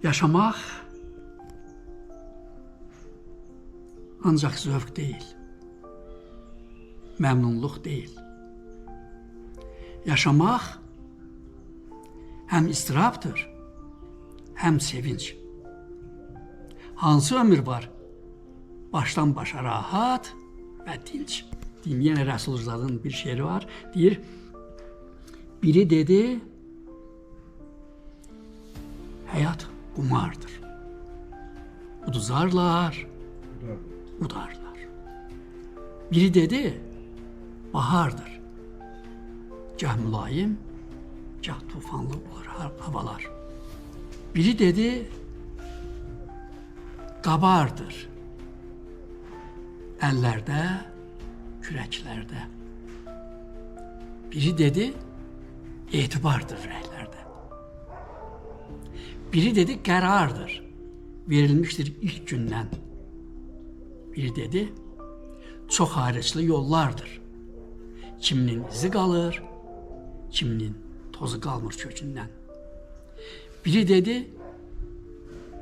Yaşamaq ancaq zövq deyil, məmnunluq deyil. Yaşamaq həm istirabdır, həm sevinç. Hansı ömür var? Başdan başa rahat və dinç. Deyim, yenə Rəsulzadın bir şeiri var. Deyir, biri dedi, həyat qumardır. Uduzarlar, udarlar. Biri dedi, bahardır. Gah mülayim, gah tufanlı olur havalar. Biri dedi, qabardır. Əllərdə, kürəklərdə. Biri dedi, etibardır rəhlərdə. Biri dedi, qərardır. Verilmişdir ilk gündən. Biri dedi, çox ayrıclı yollardır. Kiminin izi qalır, kiminin tozu qalmır kökündən. Biri dedi,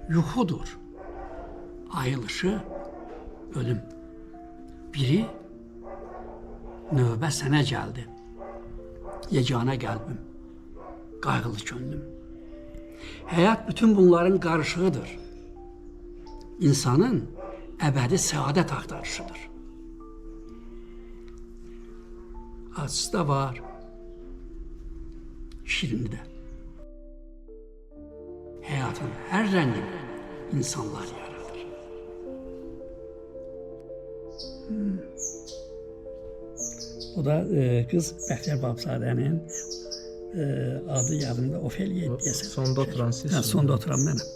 yuxudur. Ayılışı, ölüm. Biri, növbə sənə gəldi. Yeganə qəlbim, qayğılı könlüm. Həyat bütün bunların qarışığıdır. İnsanın əbədi səadət axtarışıdır. Acısı da var, şirini də. Həyatın hər rəngini insanlar yaradır. Bu da qız Bəxtiyar Babzadənin adı yadımda Ofeliya deyəsən. Sonda oturan siz? Hə, sonda oturan mənəm.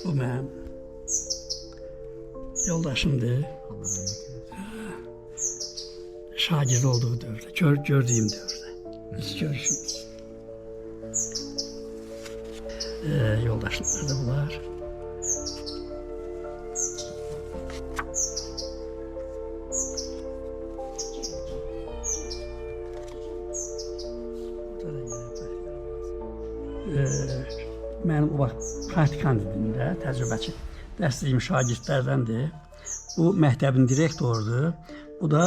Bu mənim yoldaşımdır. Şagird olduğu dövrdə, gördüyüm dövrdə. Biz görüşümüz. Yoldaşlar da bunlar. Mənim o vaxt praktikant idim də, təcrübəçi dərsdiyim şagirdlərdəndir. Bu məktəbin direktorudur. Bu da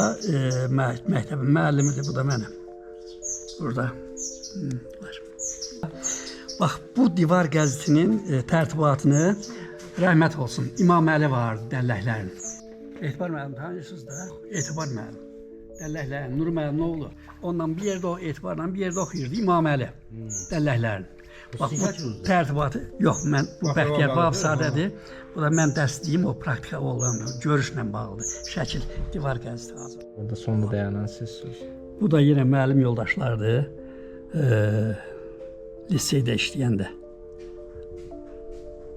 məktəbin müəllimidir, bu da mənəm. Burada var. Bax, bu divar qəzetinin tərtibatını rəhmət olsun, İmam Əli vardı dəlləklərin. Etibar müəllim tanıyırsınız da, Etibar müəllim. Dəlləklərin, Nur müəllim oğlu. Ondan bir yerdə o etibarla bir yerdə oxuyurdu İmam Əli dəlləklərin. Bax, bu tərtibatı, yox, mən bu Bəxtiyar Babzadədir. Bu da mən dərsliyim, o praktika olan görüşlə bağlıdır. Şəkil, divar qəzeti hazır. Orada sonda dayanan sizsiniz. Bu da yenə müəllim yoldaşlardır. Liseydə işləyəndə.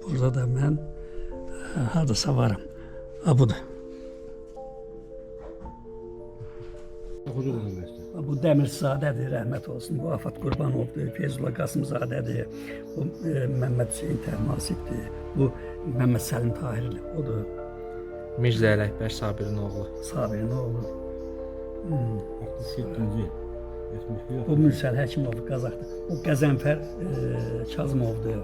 Burada da mən hardasa varım. Budur. Bu Dəmirzadədir, rəhmət olsun. Bu Afət Qurbanovdur, Feyzullah Qasımzadədir. Bu Məmməd Hüseyin Təhmasibdir. Bu Məmməd Səlim Tahirli, odur. Mirzə Ələkbər Sabirin oğlu. Sabirin oğlu. Bu Mürsəl Həkimov Qazaxdır. O Qəzənfər Kazımovdur.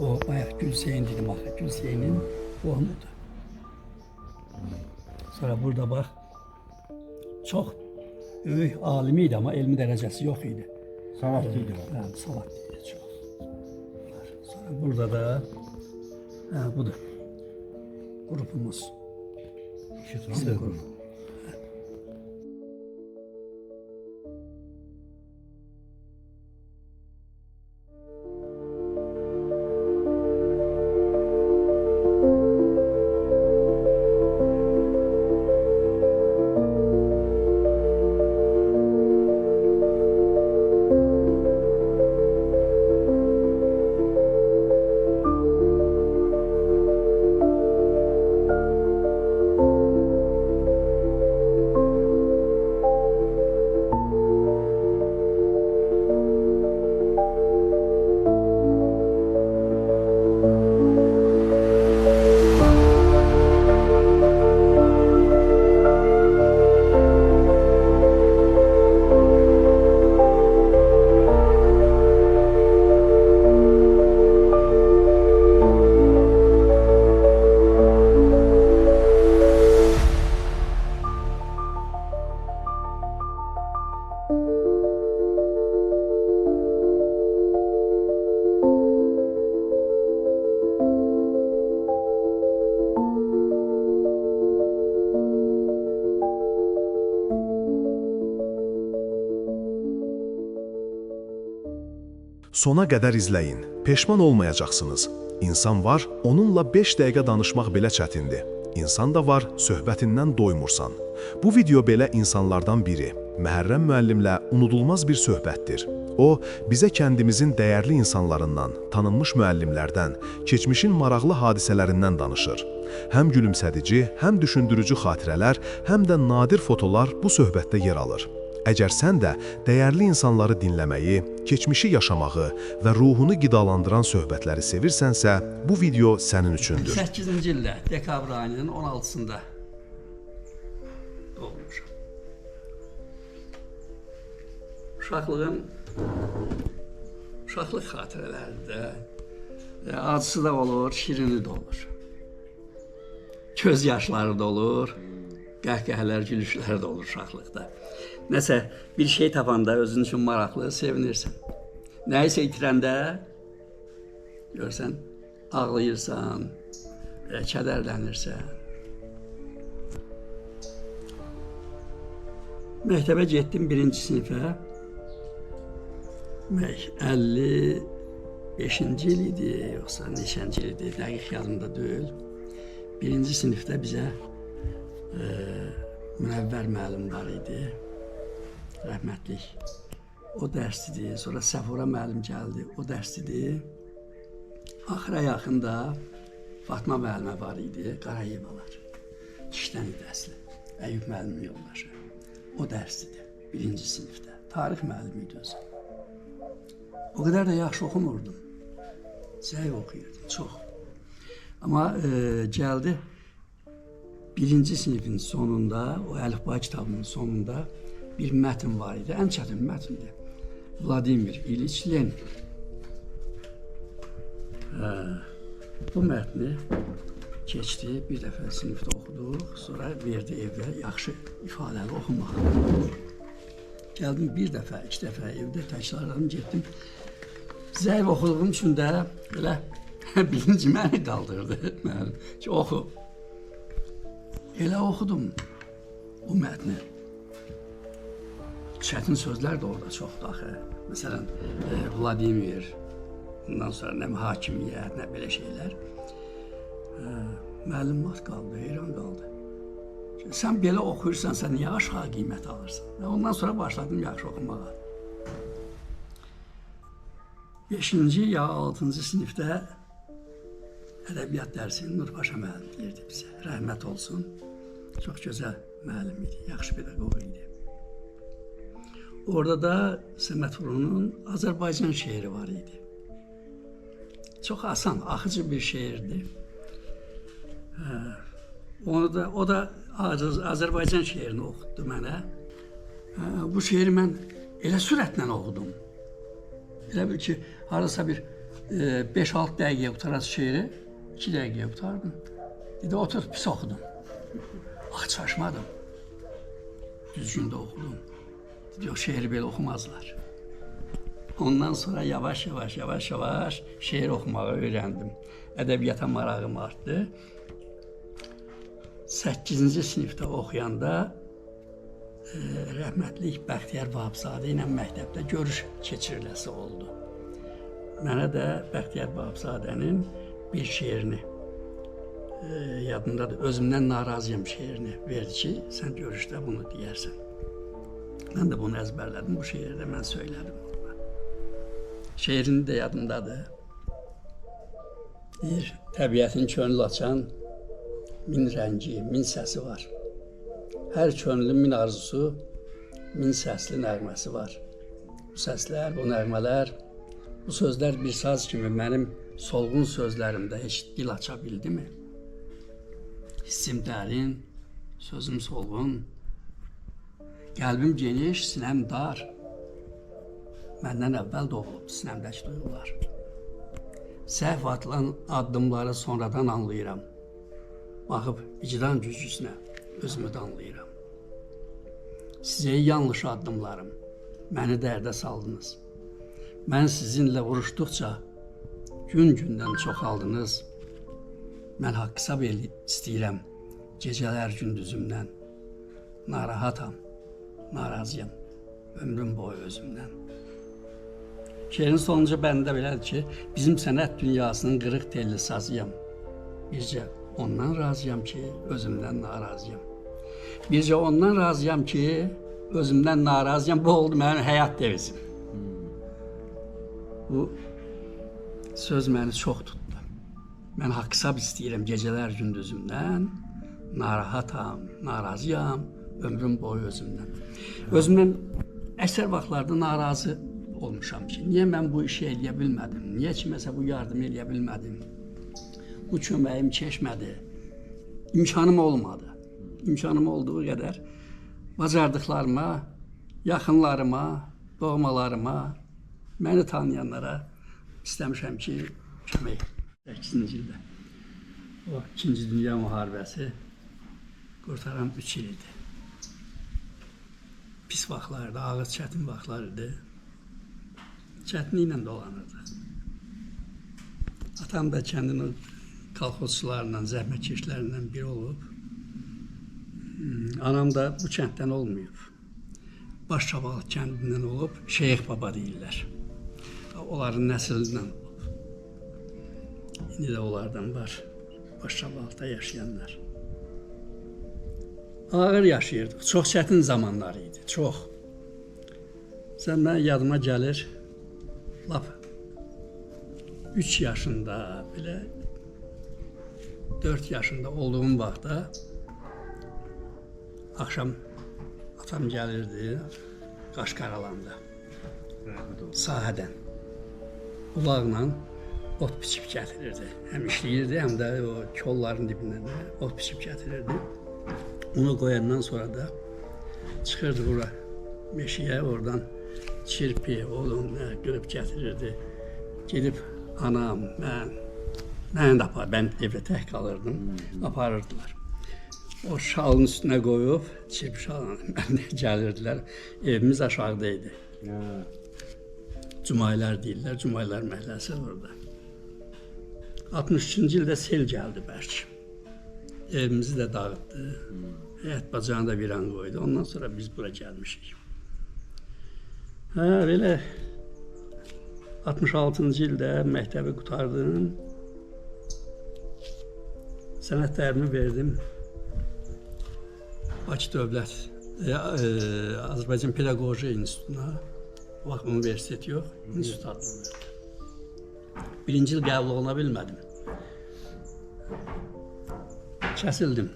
O bayaq Gülseyin dedim axı. Gülseyinin qohumudur. Sonra burada bax, çox böyük alimi idi, amma elmi dərəcəsi yox idi. Savadlı idi. Savadlı idi çox. Sonra burada da budur. Qrupumuz. Bizim qrup. Sona qədər izləyin, peşman olmayacaqsınız. İnsan var, onunla 5 dəqiqə danışmaq belə çətindir. İnsan da var, söhbətindən doymursan. Bu video belə insanlardan biri. Məhərrəm müəllimlə unudulmaz bir söhbətdir. O, bizə kəndimizin dəyərli insanlarından, tanınmış müəllimlərdən, keçmişin maraqlı hadisələrindən danışır. Həm gülümsədici, həm düşündürücü xatirələr, həm də nadir fotolar bu söhbətdə yer alır. Əgər sən də dəyərli insanları dinləməyi, keçmişi yaşamağı və ruhunu qidalandıran söhbətləri sevirsənsə, bu video sənin üçündür. 8-ci ildə, dekabr ayının 16-sında doğulmuşam. Uşaqlıq xatirələrində acısı da olur, şirini də olur. Göz yaşları da olur, qəhqəhələr, gülüşlər də olur uşaqlıqda. Nəsə bir şey tapanda özün üçün maraqlı, sevinirsən. Nəyisə itirəndə görsən, ağlayırsan, kədərlənirsən. Məktəbə getdim 1-ci sinifə. 55-ci il idi, yoxsa neçənci il idi, dəqiq yadımda deyil. 1-ci sinifdə bizə Münəvvər müəllim var idi, rəhmətlik. O dərs idi, sonra Səfura müəllim gəldi, o dərs idi. Axıra yaxın da Fatma müəllimə var idi, Qarayevalar. Kişdən idi əsli, Əyyub müəllimin yoldaşı. O dərs idi, 1-ci sinifdə. Tarix müəllimi idi özü. O qədər də yaxşı oxumurdum. Zəif oxuyurdum, çox. Amma gəldi 1-ci sinifin sonunda, o əlifba kitabının sonunda bir mətn var idi, ən çətin mətndir. Vladimir İliç Lenin. Bu mətni keçdi, bir dəfə sinifdə oxuduq, sonra verdi evdə yaxşı ifadəli oxumaq. Gəldim bir dəfə, 2 dəfə evdə təkrarladım, getdim. Zəif oxuduğum üçün də belə birinci məni qaldırdı müəllim ki, oxu. Elə oxudum bu mətni. Çətin sözlər də orada çoxdur axı. Məsələn, Vladimir, ondan sonra nə hakimiyyət, nə belə şeylər. Müəllim mat qaldı, heyran qaldı. Sən belə oxuyursansa, niyə aşağı qiymət alırsan? Ondan sonra başladım yaxşı oxumağa. 5-ci ya 6-cı sinifdə ədəbiyyat dərsini Nurpaşa müəllim deyirdi bizə. Rəhmət olsun. Çox gözəl müəllim idi, yaxşı pedaqoq idi. Orada da Səməd Vurğunun Azərbaycan şeiri var idi. Çox asan, axıcı bir şeirdir. O da Azərbaycan şeirini oxutdu mənə. Bu şeiri mən elə sürətlə oxudum. Elə bil ki, harasa bir 5-6 dəqiqəyə qutarası şeiri 2 dəqiqəyə qutardım. Dedi, otur, pis oxudum. Çaşmadım. Düzgün də oxudum. Dedi, o şeiri belə oxumazlar. Ondan sonra yavaş şeir oxumağı öyrəndim. Ədəbiyyata marağım artdı. 8-ci sinifdə oxuyanda rəhmətlik Bəxtiyar Vahabzadə ilə məktəbdə görüş keçiriləsi oldu. Mənə də Bəxtiyar Vahabzadənin bir şeirini, yadımdadır, özümdən narazıyam şeirini verdi ki, sən görüşdə bunu deyərsən. Mən də bunu əzbərlədim, bu şeiri də mən söylədim. Şeirini də yadımdadır. Deyir, təbiətin könül açan min rəngi, min səsi var. Hər könlün min arzusu, min səsli nəğməsi var. Bu səslər, bu nəğmələr, bu sözlər bir saz kimi mənim solğun sözlərimdə heç dil aça bildi mi? Hissim dərin, sözüm solğun, qəlbim geniş, sinəm dar. Məndən əvvəl doğulub sinəmdəki duyğular. Səhv atılan addımları sonradan anlayıram. Baxıb vicdan gücüsünə özümü danlayıram. Sizə yanlış addımlarım, məni dərdə saldınız. Mən sizinlə vuruşduqca gün-gündən çoxaldınız. Mən haqq hesab istəyirəm gecələr gündüzümdən. Narahatam, narazıyam ömrüm boyu özümdən. Şeirin sonuncu bəndində belədir ki, bizim sənət dünyasının qırıq telli sazıyam. Bircə ondan razıyam ki, özümdən narazıyam. Bircə ondan razıyam ki, özümdən narazıyam. Bu oldu mənim həyat devizim. Bu söz məni çox tutdu. Mən haqq hesab istəyirəm gecələr gündüzümdən. Narahatam, narazıyam, ömrüm boyu özümdən. Özümdən əksər vaxtlarda narazı olmuşam ki, niyə mən bu işi eləyə bilmədim? Niyə kiməsə bu yardım eləyə bilmədim? Bu köməyim keçmədi. İmkanım olmadı. İmkanım olduğu qədər bacardıqlarıma, yaxınlarıma, doğmalarıma, məni tanıyanlara istəmişəm ki, kömək. 8-ci ildə o 2-ci Dünya Müharibəsi qurtaran 3 il idi. Pis vaxtlardı, ağır, çətin vaxtlar idi. Çətinliklə dolanırdı. Atam da kəndin o kolxozçularından, zəhmətkeşlərindən biri olub. Anam da bu kənddən olmayıb. Başçabalı kəndindən olub, Şeyx Baba deyirlər. Onların nəslindən olub. İndi də onlardan var, Başçabalıqda yaşayanlar. Ağır yaşayırdıq, çox çətin zamanlar idi, çox. Mən yadıma gəlir, lap 3 yaşında, belə 4 yaşında olduğum vaxtda axşam atam gəlirdi Qaşqaralanda, sahədən. Ulaqla ot biçib gətirirdi. Həm işləyirdi, həm də o kolların dibindən də ot biçib gətirirdi. Onu qoyandan sonra da çıxırdı bura meşəyə, oradan çirpi, odun, qırıb gətirirdi. Gedib anam, mən də mən evdə tək qalırdım, aparırdılar. O şalın üstünə qoyub, çirpi şalını mənə gəlirdilər. Evimiz aşağıda idi. Cumaylar deyirlər, Cumaylar məhəlləsi orada. 63-cü ildə sel gəldi bərk. Evimizi də dağıtdı. Həyət bacağını da viran qoydu. Ondan sonra biz bura gəlmişik. Belə 66-cı ildə məktəbi qurtardım. Sənət dərsini verdim. Bakı Dövlət Azərbaycan Pedaqoji İnstitutuna. Vaxt universitet yox, institut adını verdi. Birinci il qəbul oluna bilmədim. Kəsildim.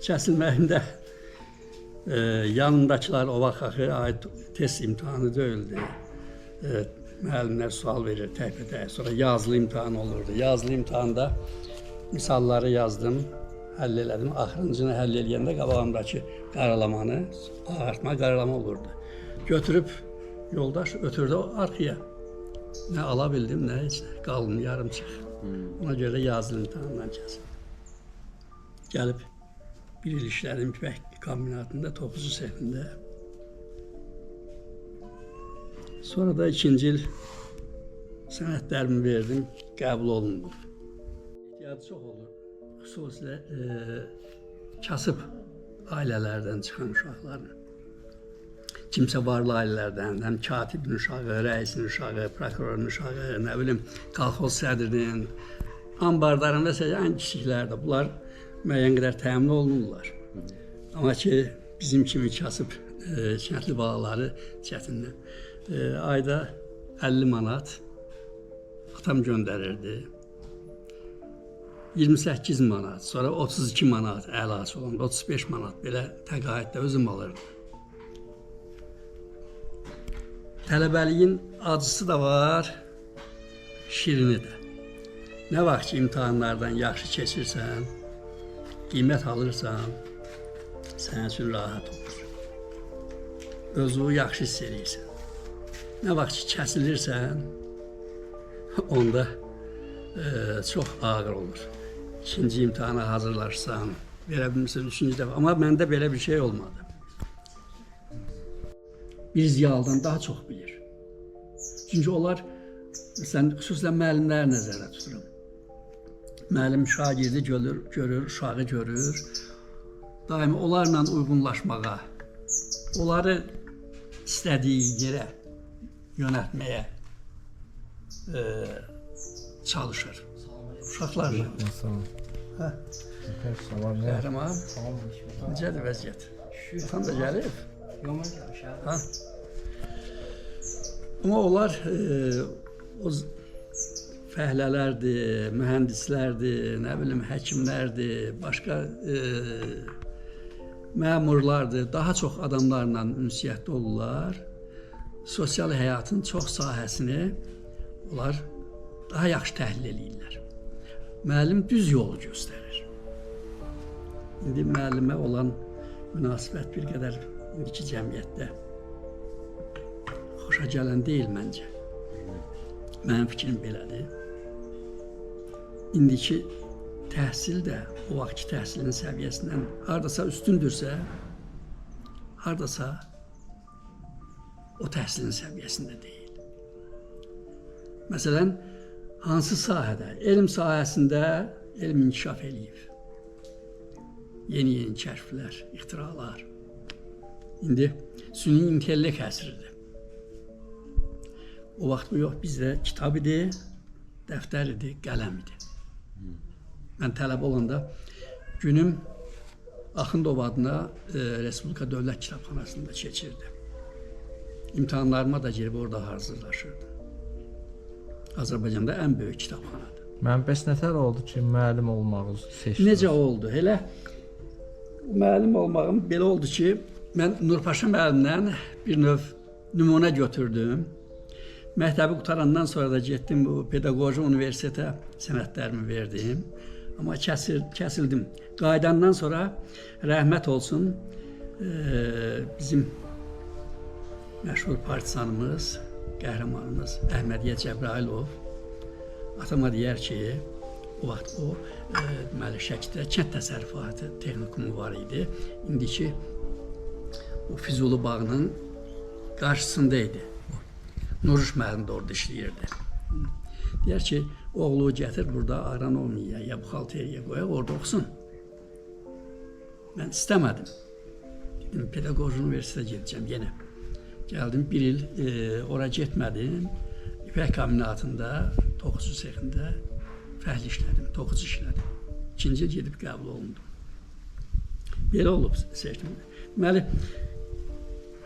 Kəsilməyimdə yanımdakılar o vaxt aid test imtahanı deyildi. Müəllimlər sual verir təhpətə. Sonra yazılı imtahan olurdu. Yazılı imtahanda misalları yazdım, həll elədim. Axırıncını həll eləyəndə qabağımdakı qaralamanı, ağartma qaralama olurdu. Götürüb yoldaş ötürdü arxaya. Nə ala bildim, nə heç qaldım, yarım çıx. Ona görə yazılı imtahandan kəsildim. Gəlib bir il işlədim ipək kombinatında, topuzu səhvində. Sonra da 2-ci il sənət dərsimi verdim, qəbul olundu. İhtiyacı çox olur. Xüsusilə kasıb ailələrdən çıxan uşaqların. Kimsə varlı ailələrdən, həm katibin uşağı, rəisin uşağı, prokurorun uşağı, nə bilim, kolxoz sədrinin, ambarların və s. ən kiçiklərdə bunlar müəyyən qədər təmin olunurlar. Amma ki, bizim kimi kasıb kəndli balaları çətindən. Ayda 50 manat atam göndərirdi. 28 manat, sonra 32 manat əlaçı olanda, 35 manat belə təqaüddə özüm alırdım. Tələbəliyin acısı da var, şirini də. Nə vaxt ki, imtahanlardan yaxşı keçirsən, qiymət alırsan, sənin üçün rahat olur. Özünü yaxşı hiss edirsən. Nə vaxt ki, kəsilirsən, onda çox ağır olur. İkinci imtahana hazırlaşsan, verə bilmirsən, üçüncü dəfə. Amma məndə belə bir şey olmadı. Bir ziyalıdan daha çox bilir. Çünki onlar, məsələn, xüsusilə müəllimləri nəzərdə tuturam. Müəllim şagirdi görür, uşağı görür. Daimi onlarla uyğunlaşmağa, onları istədiyi yerə yönəltməyə çalışır. Uşaqlar, İnsan. hə, Salam. Nə? qəhrəman, necədir vəziyyət? Atan da gəlib. Ha? Amma onlar o fəhlələrdir, mühəndislərdir, nə bilim həkimlərdir, başqa məmurlardır, daha çox adamlarla ünsiyyətdə olurlar. Sosial həyatın çox sahəsini onlar daha yaxşı təhlil edirlər. Müəllim düz yolu göstərir. İndi müəllimə olan münasibət bir qədər indiki cəmiyyətdə xoşa gələn deyil məncə. Mənim fikrim belədir. İndiki təhsil də o vaxtki təhsilin səviyyəsindən hardasa üstündürsə, hardasa o təhsilin səviyyəsində deyil. Məsələn, hansı sahədə? Elm sahəsində elm inkişaf eləyib. Yeni kəşflər, ixtiralar. İndi süni intellekt əsridir. O vaxt bu yox, bizdə kitab idi, dəftər idi, qələm idi. Mən tələbə olanda günüm Axundov adına Respublika Dövlət Kitabxanasında keçirdi. İmtahanlarıma da girib orada hazırlaşırdım. Azərbaycanda ən böyük kitabxanadır. Mən bəs nətər oldu ki, müəllim olmağı seçdiniz? Necə oldu? Elə müəllim olmağım belə oldu ki, mən Nurpaşa müəllimdən bir növ nümunə götürdüm. Məktəbi qutarandan sonra da getdim bu pedaqoji universitetə sənədlərimi verdim. Amma kəsildim. Qayıdandan sonra rəhmət olsun bizim məşhur partisanımız, qəhrəmanımız Əhmədiyyə Cəbrailov atama deyər ki, o vaxt o deməli Şəkidə kənd təsərrüfatı texnikumu var idi. İndiki o Füzuli bağının qarşısında idi. Nuruş müəllim də orada işləyirdi. Deyər ki, oğlu gətir burada agronomiya ya buxalteriya qoyaq, orada oxusun. Mən istəmədim. Dedim, pedaqoji universitetə gedəcəm yenə. Gəldim, bir il ora getmədim. İpək kombinatında, toxucu sexində fəhli işlədim, toxucu işlədim. İkinci il gedib qəbul olundum. Belə olub seçdim. Deməli,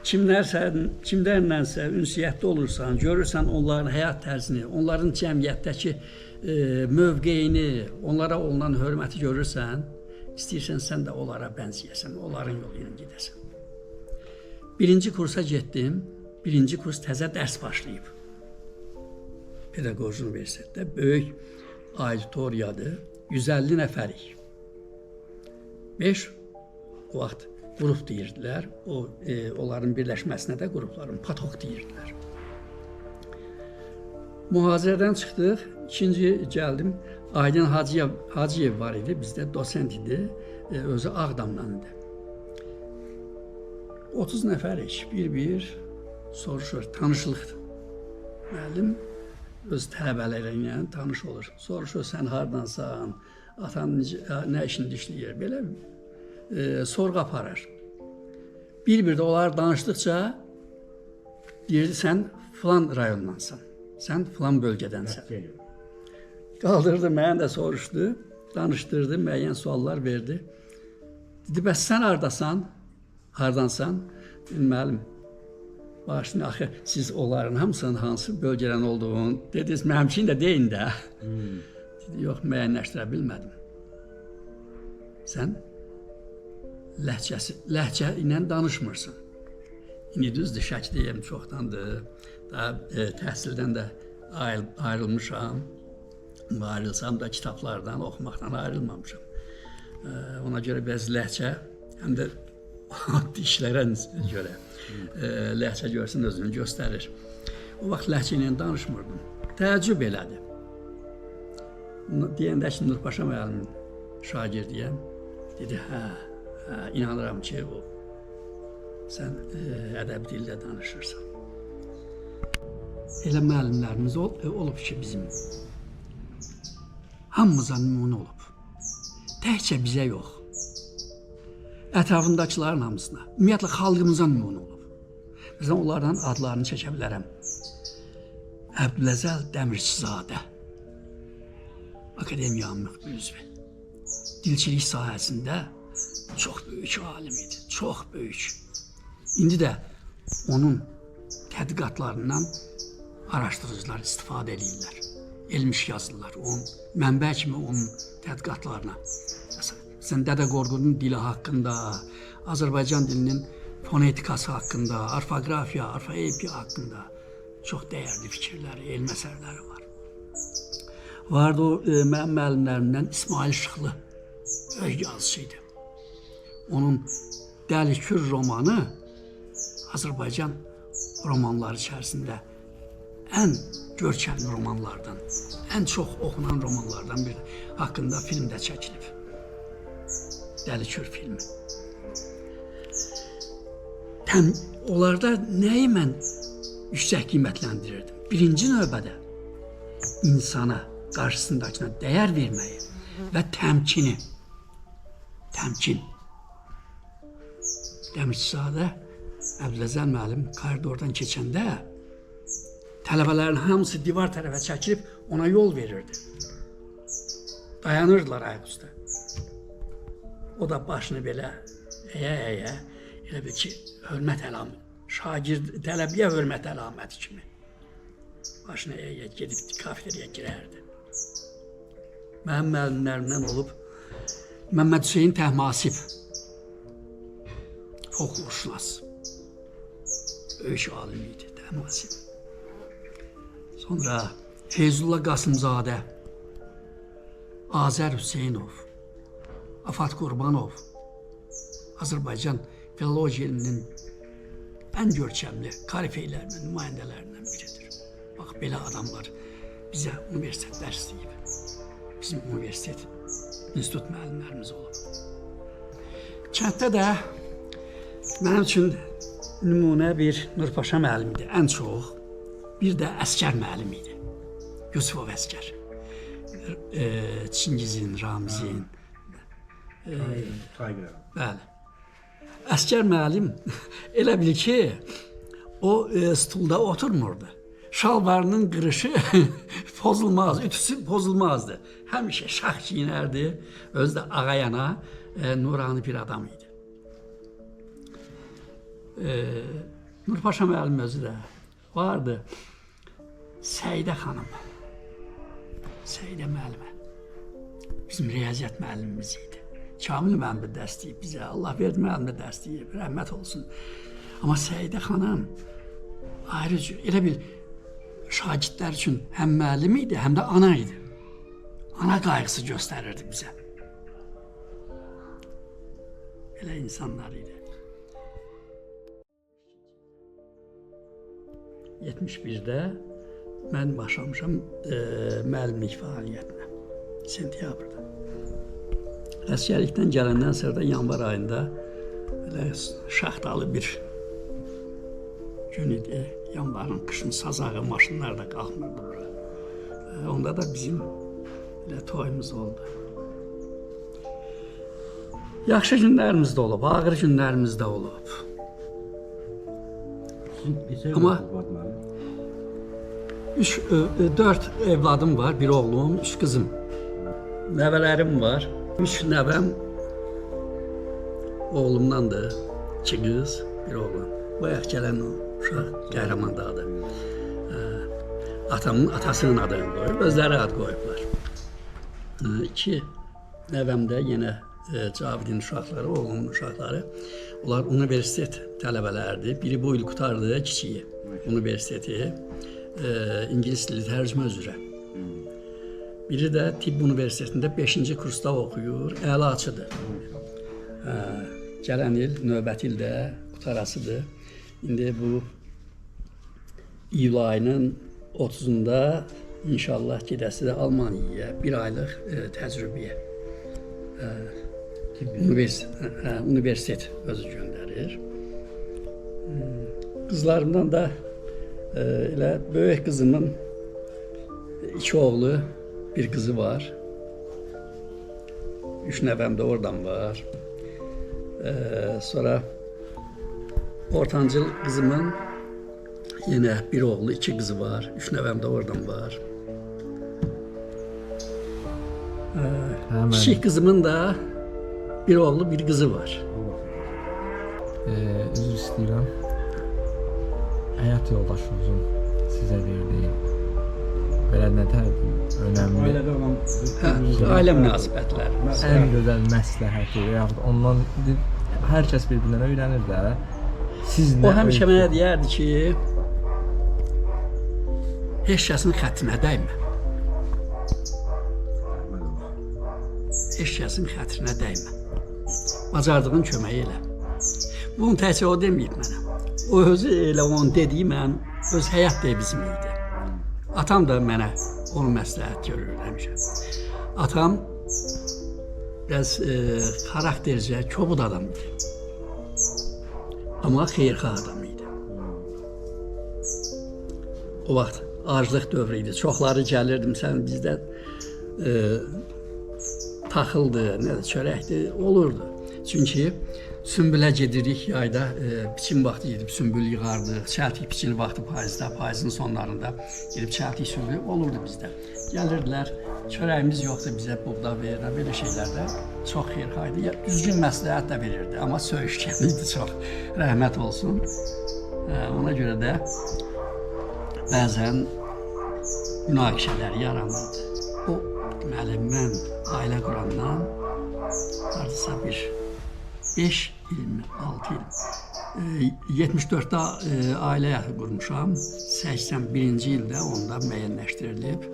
kimlərlənsə ünsiyyətdə olursan, görürsən onların həyat tərzini, onların cəmiyyətdəki mövqeyini, onlara olunan hörməti görürsən, istəyirsən sən də onlara bənzəyəsən, onların yolu ilə gedəsən. Birinci kursa getdim, birinci kurs təzə dərs başlayıb. Pedaqoji universitetdə böyük auditoriyadır, 150 nəfərik. 5 o vaxt qrup deyirdilər, onların birləşməsinə də qrupların patok deyirdilər. Mühazirədən çıxdıq, ikinci gəldim, Aydın Hacıyev var idi, bizdə dosent idi, özü Ağdamdan idi. 30 nəfərik, bir soruşur, tanışlıqdır. Müəllim öz tələbələri ilə tanış olur. Soruşur, sən hardansan, atan nə işini işləyir, belə sorğu aparır. Bir-bir də onlar danışdıqca deyirdi, sən filan rayondansan, sən filan bölgədənsən. Qaldırdı, mənə də soruşdu, danışdırdı, müəyyən suallar verdi. Dedi, bəs sən hardasan, hardansan? Dedim, müəllim, başını, axı siz onların hamısının hansı bölgədən olduğunu dediniz, mənimkin də deyin də. Dedi, yox, müəyyənləşdirə bilmədim. Sən ləhcə ilə danışmırsan. İndi düzdür, Şəkidəyəm çoxdandır. Daha təhsildən də ayrılmışam. Ayrılsam da kitablardan, oxumaqdan ayrılmamışam. Ona görə bəzi ləhcə, həm də dişlərə görə ləhcə görsün, özünü göstərir. O vaxt ləhcə ilə danışmırdım. Təəccüb elədi. Deyəndə ki, Nurpaşa müəllimin şagirdiyəm. Dedi, inanıram ki, sən ədəbi dillə danışırsan. Elə müəllimlərimiz olub ki, bizim hamımıza nümunə olub. Təkcə bizə yox. Ətrafındakıların hamısına, ümumiyyətlə xalqımıza nümunə olub. Məsələn, onlardan adlarını çəkə bilərəm. Əbdüləzəl Dəmirçizadə, akademiyanın müxbir üzvü. Dilçilik sahəsində çox böyük alim idi, çox böyük. İndi də onun tədqiqatlarından araşdırıcılar istifadə edirlər. Elmiş yazırlar, mənbə kimi onun tədqiqatlarına. Sən Dədə Qorqudun dili haqqında, Azərbaycan dilinin fonetikası haqqında, orfoqrafiya, orfoepiya haqqında çox dəyərli fikirləri, elm əsərləri var. Vardı o mənim müəllimlərimdən İsmail Şıxlı, böyük yazıcıydı. Onun Dəli Kür romanı Azərbaycan romanları içərisində ən görkəmli romanlardan, ən çox oxunan romanlardan biri haqqında film də çəkilib. Dəli Kür filmi. Onlarda nəyi mən yüksək qiymətləndirirdim? Birinci növbədə insana, qarşısındakına dəyər verməyi və təmkini. Təmkin. Dəmirçizadə Əbdüləzəl müəllim koridordan keçəndə tələbələrin hamısı divar tərəfə çəkilib ona yol verirdi. Dayanırdılar ayaq üstə. O da başını belə əyə-əyə, elə bil ki, hörmət əlaməti, şagird tələbiyə hörmət əlaməti kimi. Başını əyə-əyə gedib kafeteriya girərdi. Mənim müəllimlərimdən olub Məmməd Hüseyin Təhmasib, folklorşünas, böyük alim idi Təhmasib. Sonra Feyzullah Qasımzadə, Azər Hüseynov, Afat Qurbanov, Azərbaycan filologiya elminin ən görkəmli karifeylərindən, nümayəndələrindən biridir. Bax, belə adamlar bizə universitet dərs deyib. Bizim universitet, institut müəllimlərimiz olub. Kənddə də mənim üçün nümunə bir Nurpaşa müəllim idi, ən çox. Bir də Əskər müəllim idi. Yusufov Əskər. Çingizin, Ramizin. Bəli. Əskər müəllim elə bil ki, o stulda oturmurdu. Şalvarının qırışı pozulmaz, ütüsü pozulmazdı. Həmişə şax giyinərdi. Özü də ağayana, nurani bir adam idi. Nurpaşa müəllim özü də vardı. Səidə xanım, Səidə müəllimə, bizim riyaziyyat müəllimimiz idi. Kamil müəllim dərs deyib bizə, Allah verdi müəllim dərs deyib, rəhmət olsun. Amma Səidə xanım ayrı cür, elə bil şagirdlər üçün həm müəllim idi, həm də ana idi. Ana qayğısı göstərirdi bizə. Belə insanlar idi. 71-də mən başlamışam müəllimlik fəaliyyətinə, sentyabrda. Əsgərlikdən gələndən sonra da yanvar ayında şaxtalı bir gün idi. Yanvarın, qışın sazağı, maşınlar da qalxmırdı bura. Onda da bizim toyumuz oldu. Yaxşı günlərimiz də olub, ağır günlərimiz də olub. Amma 4 evladım var, bir oğlum, 3 qızım. Nəvələrim var. 3 nəvəm oğlumdandır. 2 qız, bir oğlan. Bayaq gələn uşaq Qəhrəmandadır. Atamın atasının adını qoyub, özləri ad qoyublar. 2 nəvəm də yenə Cavidin uşaqları, oğlumun uşaqları. Onlar universitet tələbələridir. Biri bu il qutardı, kiçiyi universiteti. İngilis dili tərcümə üzrə. Biri də Tibb Universitetində 5-ci kursda oxuyur, əlaçıdır. Gələn il, növbəti ildə qutarasıdır. İndi bu iyul ayının 30-unda inşallah gedəsi də Almaniyaya bir aylıq təcrübəyə. Universitet özü göndərir. Qızlarımdan da elə böyük qızımın 2 oğlu, bir qızı var. 3 nəvəm də oradan var. Sonra ortancıl qızımın Yenə bir oğlu, 2 qızı var. 3 nəvəm də oradan var. Həmən Kiçik qızımın da bir oğlu, bir qızı var. üzr istəyirəm. Həyat yoldaşınızın sizə verdiyi belə nətər önəmli, Ailədə olan Ailə münasibətləri. ən gözəl məsləhəti yaxud ondan hər kəs bir-birindən öyrənir də. Siz O həmişə mənə deyərdi ki, heç kəsin xətrinə dəymə. Heç kəsin xətrinə dəymə. Bacardığın kömək elə. Bunu təkcə o deməyib mənə. O özü elə onun dediyi mən öz həyat devizim idi. Atam da mənə onu məsləhət görürdü həmişə. Atam biraz xaraktercə kobud adam idi. Amma xeyirxah adam idi. O vaxt aclıq dövrü idi. Çoxları gəlirdim, sən bizdə taxıldı, nədir, çörəkdir, olurdu. Çünki sümbülə gedirik yayda, biçim vaxtı gedib sümbül yığardıq, çəltik biçili vaxtı payızda, payızın sonlarında gedib çəltik sümbül olurdu bizdə. Gəlirdilər, çörəyimiz yoxsa bizə buğda verirlər, belə şeylərdə çox xeyirxah idi. Düzgün məsləhət də verirdi, amma söyüşkən idi çox, rəhmət olsun. Ona görə də bəzən münaqişələr yaranırdı. O, deməli, mən ailə qurandan hardasa bir 5 il, 6 il, 74-də ailə qurmuşam, 81-ci ildə onda müəyyənləşdirilib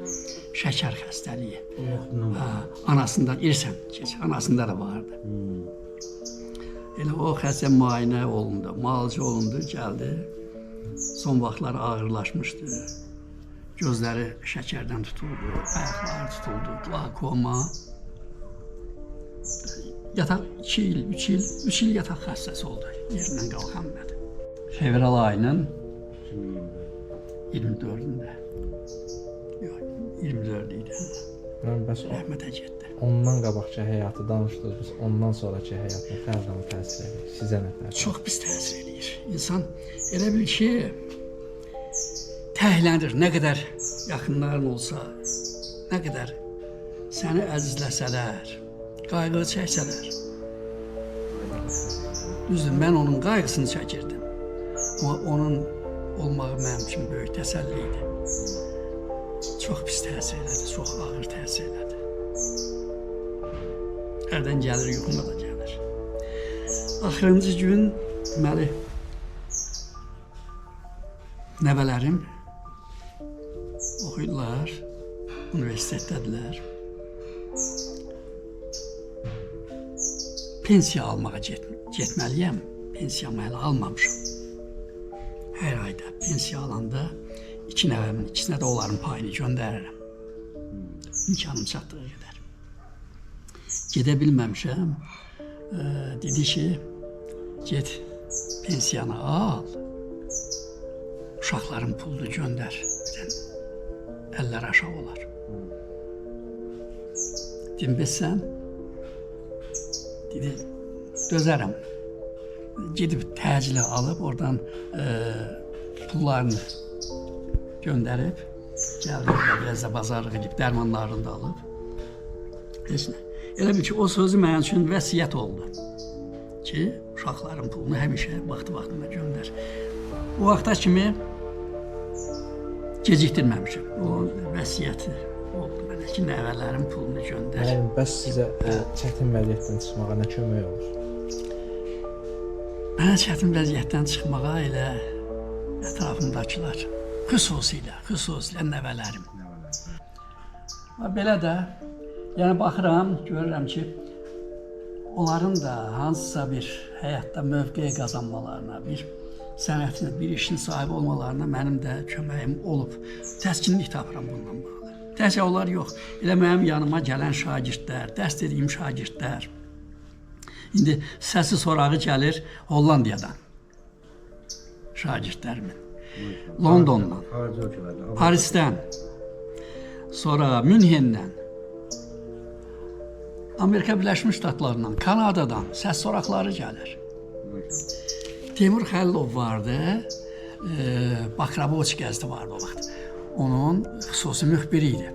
şəkər xəstəliyi. Anasından, irsən, anasında da vardı. Elə o xəstə müayinə olundu, müalicə olundu, gəldi. Son vaxtlar ağırlaşmışdı. Gözləri şəkərdən tutuldu, ayaqları tutuldu, glakoma. Yataq 2 il, 3 il yataq xəstəsi oldu. Yerindən qalxanmadı. Fevral ayının 24-ündə. Yox, 24 idi. Bəs Rəhmətə getdi. ondan qabaqki həyatı danışdınız, biz ondan sonraki həyatına fərqli təsir edir. Sizə nə təsir? Çox pis təsir eləyir. İnsan elə bil ki, təhlənir. Nə qədər yaxınların olsa, nə qədər səni əzizləsələr, qayğı çəksələr. Düzdür, mən onun qayğısını çəkirdim. Amma onun olmağı mənim üçün böyük təsəlli idi. Çox pis təsir elədi, çox ağır təsir elədi. Hərdən gəlir, yuxuma da gəlir. Axırıncı gün, deməli, nəvələrim oxuyurlar, universitetdədirlər. Pensiya almağa getməliyəm. Pensiyamı hələ almamışam. Hər ayda pensiya alanda 2 nəvəmin ikisinə də onların payını göndərirəm. İmkanım çatdığı qədər. Gedə bilməmişəm. Dedi ki, get pensiyanı al, uşaqların pulunu göndər. Əllər aşağı olar. Dedim, bəs sən? Dedi, dözərəm. Gedib təcili alıb, oradan pullarını göndərib, gəldim, biraz da bazarlıq edib, dərmanlarını da alıb. Heç nə. Elə bil ki, o sözü mənim üçün vəsiyyət oldu ki, uşaqların pulunu həmişə vaxtı-vaxtında göndər. Bu vaxta kimi gecikdirməmişim. O vəsiyyəti oldu mənə ki, nəvələrin pulunu göndər. Bəs sizə çətin vəziyyətdən çıxmağa nə kömək olur? Mənə çətin vəziyyətdən çıxmağa elə ətrafımdakılar, xüsusilə nəvələrim. Belə də, yəni baxıram, görürəm ki, onların da hansısa bir həyatda mövqe qazanmalarına, bir sənətin, bir işin sahibi olmalarına mənim də köməyim olub. Təskinlik tapıram bundan bağlı. Təkcə onlar yox, elə mənim yanıma gələn şagirdlər, dərs dediyim şagirdlər. İndi səsi sorağı gəlir Hollandiyadan, şagirdlərimin, Londondan, Parisdən, sonra Münhendən, Amerika Birləşmiş Ştatlarından, Kanadadan səs soraqları gəlir. Teymur Xəlilov vardı, Bakravoç qəzeti vardı o vaxt. Onun xüsusi müxbiri idi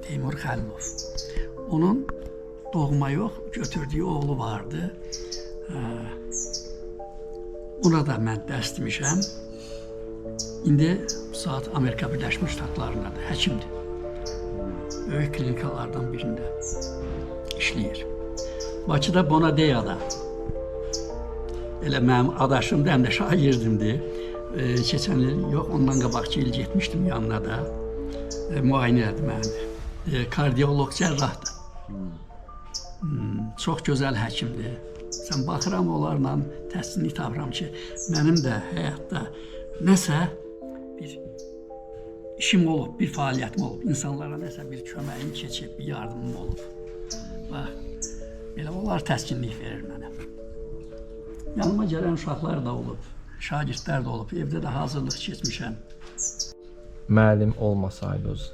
Teymur Xəlilov. Onun doğma yox, götürdüyü oğlu vardı. Ona da mən dərs demişəm. İndi bu saat Amerika Birləşmiş Ştatlarındadır, həkimdir. Böyük klinikalardan birində işləyir. Bakıda Bonadeyada, elə mənim adaşımdır, həm də şagirdimdir. Keçən il, yox, ondan qabaqçı il getmişdim yanına da. Müayinə elədi məni. Kardiyoloq cərrahdır. Çox gözəl həkimdir. Sən baxıram onlarla, təsdiqini tapıram ki, mənim də həyatda nəsə bir işim olub, bir fəaliyyətim olub, insanlara nəsə bir köməyim keçib, bir yardımım olub. Bax, belə onlar təskinlik verir mənə. Yanıma gələn uşaqlar da olub, şagirdlər də olub, evdə də hazırlıq keçmişəm. Müəllim olmasaydınız,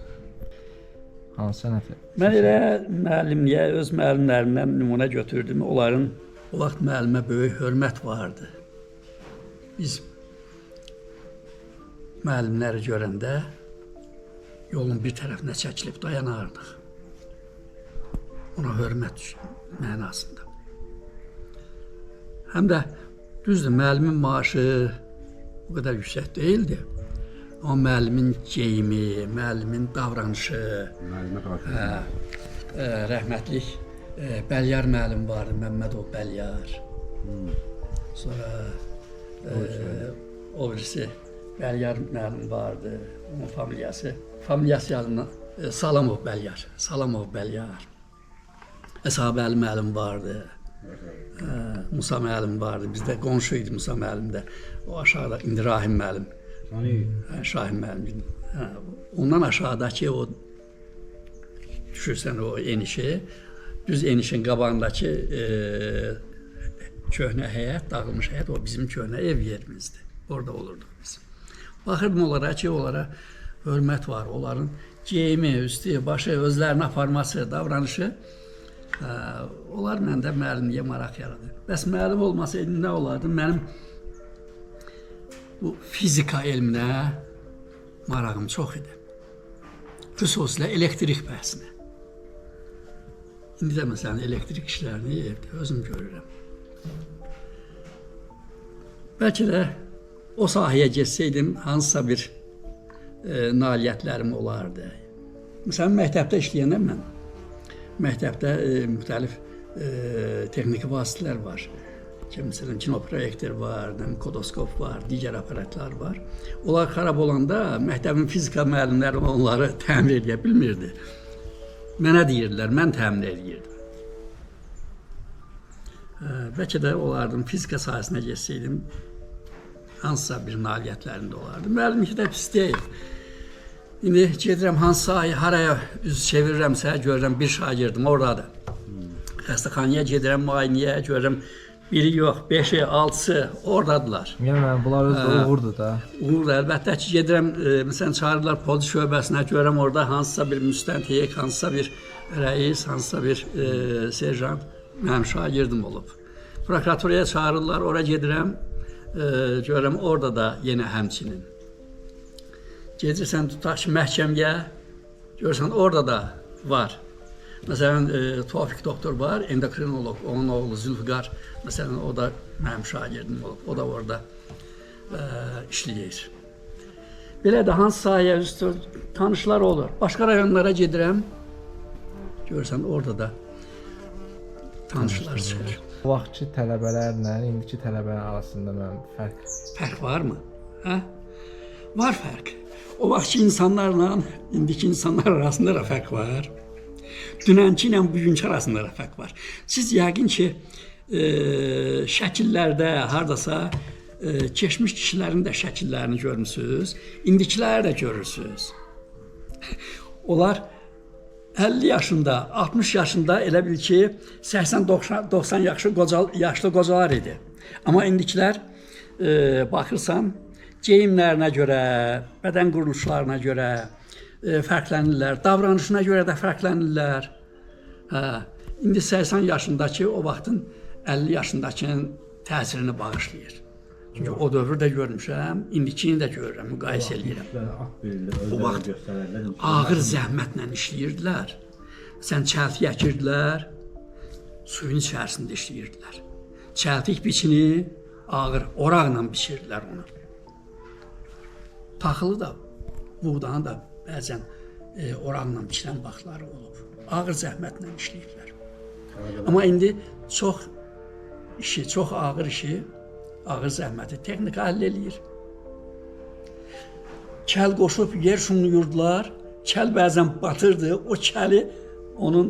hansı sənəti? Mən elə müəllimliyə, öz müəllimlərimdən nümunə götürdüm. Onların o vaxt müəllimə böyük hörmət vardı. Biz müəllimləri görəndə yolun bir tərəfinə çəkilib dayanardıq. Ona hörmət mənasında. Həm də düzdür, müəllimin maaşı o qədər yüksək deyildi. Amma müəllimin geyimi, müəllimin davranışı, rəhmətlik Bəlyar müəllim vardı, Məmmədov Bəlyar. Sonra o birisi Bəlyar müəllim vardı, onun familiyası yadımdan Salamov Bəlyar, Salamov Bəlyar. Əshabəli müəllim vardı, Musa müəllim vardı, bizdə qonşu idi Musa müəllim də, o aşağıda indi Rahim müəllim, Şahin müəllim. Ondan aşağıdakı o, düşürsən o enişi, düz enişin qabağındakı köhnə həyət, dağılmış həyət, o bizim köhnə ev yerimizdir. Orada olurduq biz. Baxırdım onlara ki, onlara hörmət var, onların geyimi, üstü, başı, özlərini aparması, davranışı, onlar məndə müəllimliyə maraq yaradı. Bəs müəllim olmasaydı nə olardı? Mənim bu fizika elminə marağım çox idi. Xüsusilə elektrik bəhsinə. İndi də məsələn elektrik işlərini evdə özüm görürəm. Bəlkə də o sahəyə getsəydim hansısa bir nailiyyətlərim olardı. Məsələn, məktəbdə işləyəndə mən, məktəbdə müxtəlif texniki vasitələr var. Məsələn, kinoproyektor var, kodoskop var, digər aparatlar var. Onlar xarab olanda məktəbin fizika müəllimləri onları təmir edə bilmirdi. Mənə deyirdilər, mən təmin edirdim. Bəlkə də olardım, fizika sahəsinə geçsəydim, hansısa bir nailiyyətlərində olardı. Müəllimlik də pis deyil. İndi gedirəm, hansı sahəyə, haraya üz çevirirəmsə, görürəm bir şagirdim oradadır. Xəstəxanaya gedirəm, müayinəyə görürəm, biri yox, 5-i, 6-sı oradadılar. Yəni, bunlar özü uğurdur da. Uğurdur, əlbəttə ki, gedirəm, məsələn, çağırırlar polis şöbəsinə, görürəm orada hansısa bir müstəntiq, hansısa bir rəis, hansısa bir serjant, mənim şagirdim olub. Prokuraturaya çağırırlar, oraya gedirəm, görürəm orada da yenə həmçinin. Gedirsən, tutaq ki, məhkəməyə, görürsən, orada da var. Məsələn, Tofiq doktor var, endokrinoloq, onun oğlu Zülfüqar, məsələn, o da mənim şagirdim olub, o da orada işləyir. Belə də hansı sahəyə üstü tanışlar olur. Başqa rayonlara gedirəm, görürsən, orada da tanışlar çıxır. O vaxtki tələbələrlə indiki tələbələr arasında mənim fərq. Fərq varmı? Hə? Var fərq. O vaxtki insanlarla indiki insanlar arasında da fərq var. Dünənki ilə bugünkü arasında da fərq var. Siz yəqin ki, şəkillərdə, hardasa keçmiş kişilərin də şəkillərini görmüsünüz, indikiləri də görürsünüz. Onlar 50 yaşında, 60 yaşında elə bil ki, 80-90 yaşlı qocalar idi. Amma indikilər, baxırsan, geyimlərinə görə, bədən quruluşlarına görə fərqlənirlər, davranışına görə də fərqlənirlər. İndi 80 yaşındakı o vaxtın 50 yaşındakının təsirini bağışlayır. Çünki o dövrdə görmüşəm, indikini də görürəm, müqayisə edirəm. O vaxt ağır zəhmətlə işləyirdilər. Sən çəltik əkirdilər, suyun içərisində işləyirdilər. Çəltik biçini ağır oraqla biçirdilər onu. Taxılı da, buğdanı da bəzən oraqla biçilən vaxtları olub. Ağır zəhmətlə işləyirlər. Amma indi çox işi, çox ağır işi, ağır zəhməti texnika həll eləyir. Kəl qoşub yer şumluyurdular. Kəl bəzən batırdı. O kəli onun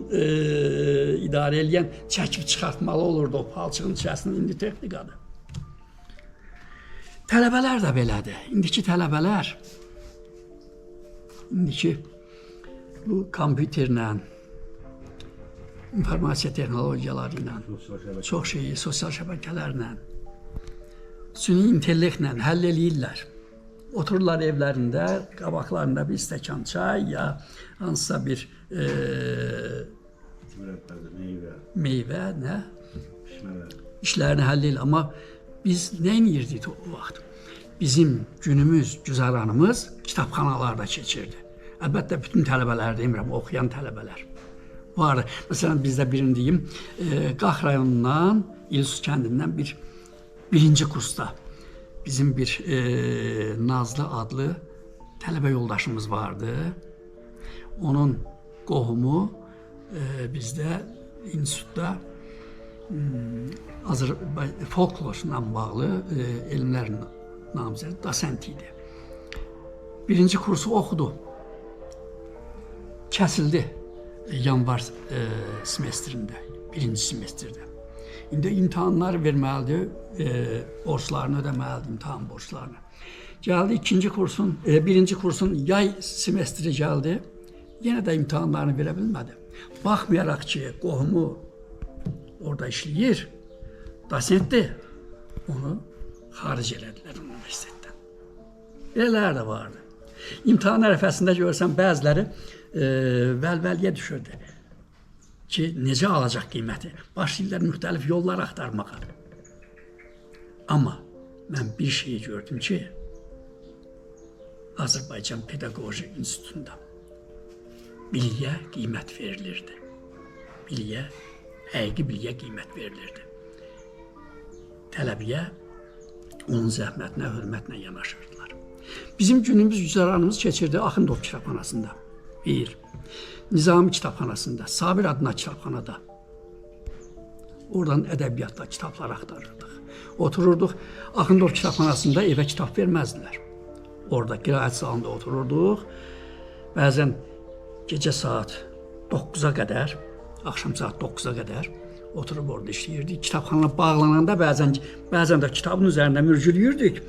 idarə eləyən çəkib çıxartmalı olurdu o palçığın içərisində. İndi texnikadır. Tələbələr də belədir. İndiki tələbələr, indiki bu kompüterlə, informasiya texnologiyaları ilə, çox şeyi sosial şəbəkələrlə, süni intellektlə həll eləyirlər. Otururlar evlərində, qabaqlarında bir stəkan çay ya hansısa bir meyvə, nə? İşlərini həll eləyir. Amma biz nə edirdik o vaxt? Bizim günümüz, güzaranımız kitabxanalarda keçirdi. Əlbəttə, bütün tələbələr demirəm, oxuyan tələbələr vardı. Məsələn, bizdə birini deyim, Qax rayonundan, İlsus kəndindən birinci kursda bizim bir Nazlı adlı tələbə yoldaşımız vardı. Onun qohumu bizdə institutda folklorla bağlı elmlərin namizədi, dosent idi. Birinci kursu oxudu. Kəsildi yanvar semestrində, birinci semestrdə. İndi imtahanları verməlidir, borçlarını ödəməlidir, imtahan borçlarını. Gəldi birinci kursun yay semestri gəldi, yenə də imtahanlarını verə bilmədi. Baxmayaraq ki, qohumu orada işləyir, dosentdir, onu xaric elədilər universitetdən. Belələr də vardı. İmtahan ərəfəsində görsən, bəziləri vəlvəliyə düşürdü ki, necə alacaq qiyməti? Başlayırlar müxtəlif yollar axtarmağa. Amma mən bir şeyi gördüm ki, Azərbaycan Pedaqoji İnstitutunda biliyə qiymət verilirdi. Biliyə, həqiqi biliyə qiymət verilirdi. Tələbiyə onun zəhmətinə, hörmətlə yanaşırdılar. Bizim günümüz, güzaranımız keçirdi Axundov kitabxanasında. Nizami kitabxanasında, Sabir adına kitabxanada. Oradan ədəbiyyatla kitablar axtarırdıq. Otururduq, Axundov kitabxanasında evə kitab verməzdilər. Orada qiraət salonunda otururduq. Bəzən gecə saat 9-a qədər, axşam saat 9-a qədər oturub orada işləyirdik. Kitabxana bağlananda bəzən də kitabın üzərində mürgülüyürdük.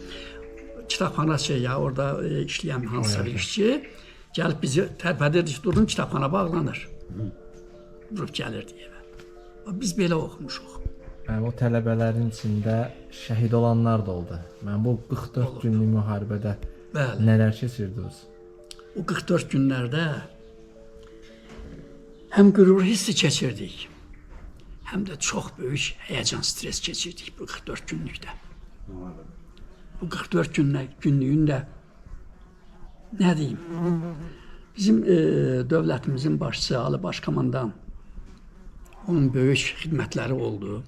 Kitabxana orada işləyən hansısa bir işçi gəlib bizi tərpədirdi ki, durun, kitabxana bağlanır. Durub gəlirdi evə. Biz belə oxumuşuq. O tələbələrin içində şəhid olanlar da oldu. Bu 44 günlük müharibədə nələr keçirdiniz? O 44 günlərdə həm qürur hissi keçirdik, həm də çox böyük həyəcan, stres keçirdik bu 44 günlükdə. Bu 44 günlüyündə nə deyim? Bizim dövlətimizin başçısı Ali Başkomandan, onun böyük xidmətləri oldu.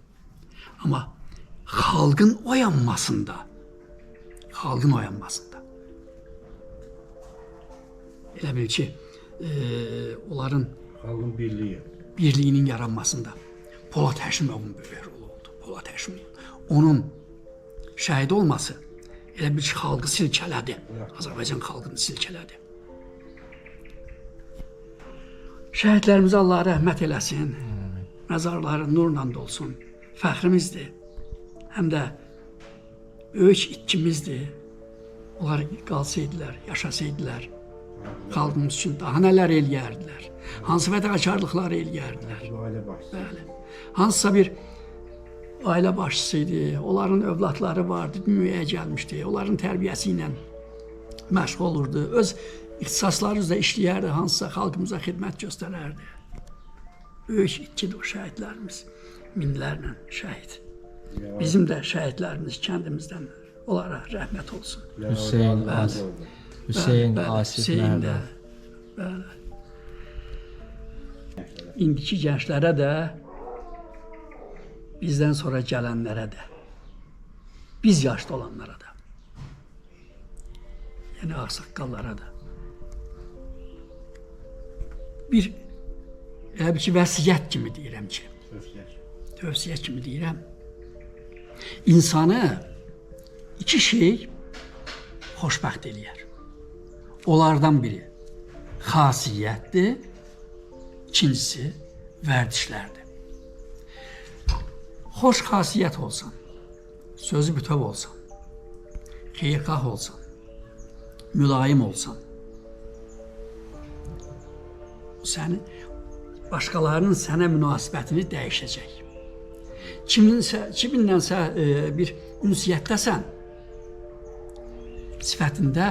Amma xalqın oyanmasında, elə bil ki, onların xalqın birliyinin yaranmasında Polad Həşimovun böyük rolu oldu. Polad Həşimov. Onun şəhid olması elə bir xalqı silkələdi. Azərbaycan xalqını silkələdi. Şəhidlərimizə Allah rəhmət eləsin. Məzarları nurla dolsun. Fəxrimizdir. Həm də böyük itkimizdir. Onlar qalsaydılar, yaşasaydılar, xalqımız üçün daha nələr eləyərdilər. Hansı fədakarlıqlar eləyərdilər. Bəli. Hansısa bir ailə başçısıydı, onların övladları vardı, dünyaya gəlmişdi, onların tərbiyəsi ilə məşğul olurdu, öz ixtisasları üzrə işləyərdi, hansısa xalqımıza xidmət göstərərdi. Böyük itkidir o şəhidlərimiz, minlərlə şəhid. Bizim də şəhidlərimiz kəndimizdən onlara rəhmət olsun. Hüseyn Asif Hüseyn də, Məhəmməd. bəli. İndiki gənclərə də, bizdən sonra gələnlərə də, biz yaşlı olanlara da, yəni ağsaqqallara da bir elə bir ki, vəsiyyət kimi deyirəm ki, tövsiyə kimi deyirəm. İnsanı iki şey xoşbəxt eləyər. Onlardan biri xasiyyətdir, ikincisi vərdişlərdir. Xoş xasiyyət olsan, sözü bütöv olsan, xeyirxah olsan, mülayim olsan, başqalarının sənə münasibətini dəyişəcək. Kiminlənsə bir ünsiyyətdəsən, sifətində,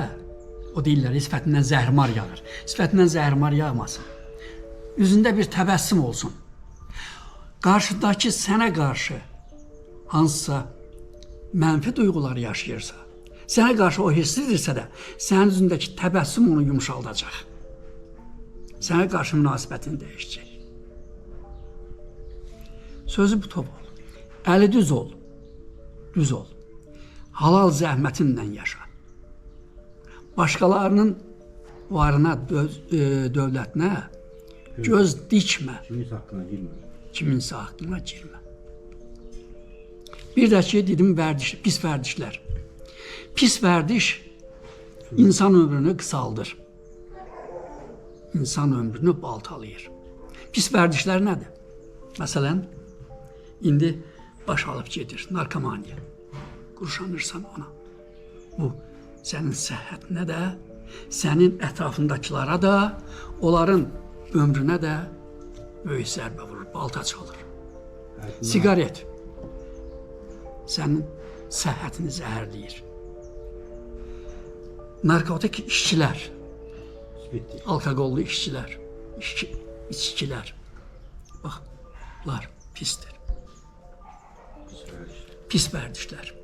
o deyirlər, sifətindən zəhrimar yağır. Sifətindən zəhrimar yağmasın. Üzündə bir təbəssüm olsun. Qarşıdakı sənə qarşı hansısa mənfi duyğular yaşayırsa, sənə qarşı o hisslidirsə də, sənin üzündəki təbəssüm onu yumşaldacaq. Sənə qarşı münasibətini dəyişəcək. Sözü bütöv ol. Əli düz ol. Düz ol. Halal zəhmətinlə yaşa. Başqalarının varına, dövlətinə göz dikmə. Kiminsə haqqına girmə. Bir də ki, dedim, pis vərdişlər. Pis vərdiş insan ömrünü qısaldır. İnsan ömrünü baltalayır. Pis vərdişlər nədir? Məsələn, indi baş alıb gedir, narkomaniya. Qurşanırsan ona. Bu, sənin səhhətinə də, sənin ətrafındakılara da, onların ömrünə də böyük zərbə vurur, balta çalır. Sigaret sənin səhhətini zəhərləyir. Narkotik işçilər, alkoqollu işçilər, içkilər, bax, bunlar pisdir. Pis vərdişlər.